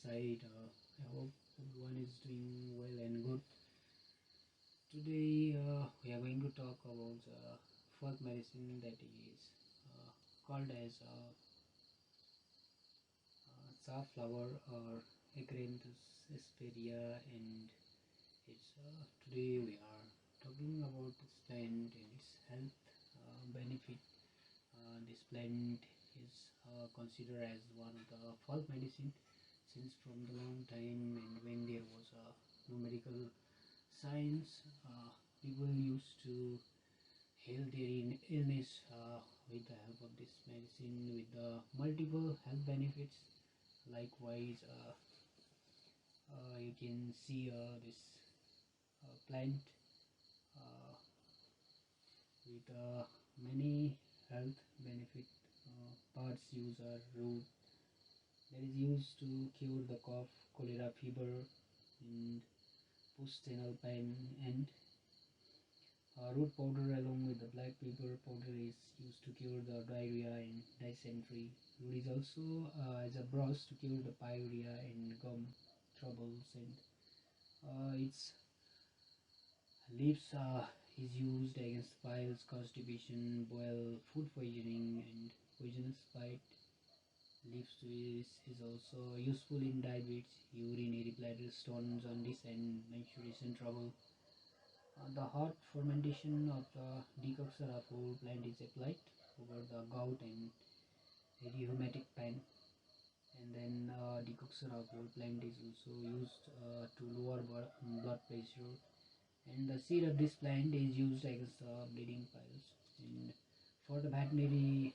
side. I hope everyone is doing well and good. Today we are going to talk about folk medicine that is called as safflower or Acranthus asperia, and it's today we are talking about this plant and its health benefit. This plant is considered as one of the folk medicine since from the long time, and when there was no medical science, people used to heal their illness with the help of this medicine with the multiple health benefits. Likewise, you can see this plant uh, with many health benefit. Parts use are root that is used to cure the cough, cholera, fever, and postnasal pain, and root powder along with the black pepper powder is used to cure the diarrhea and dysentery. Root is also as a brush to cure the pyorrhea and gum troubles, and its leaves is used against piles, constipation, boil, food poisoning, and poisonous bite. Leaves is also useful in diabetes, urinary bladder stones, jaundice, and menstruation trouble. The hot fermentation of the decoxyribophore plant is applied over the gout and rheumatic pain. And then decoxyribophore plant is also used to lower blood pressure. And the seed of this plant is used against bleeding piles. And for the veterinary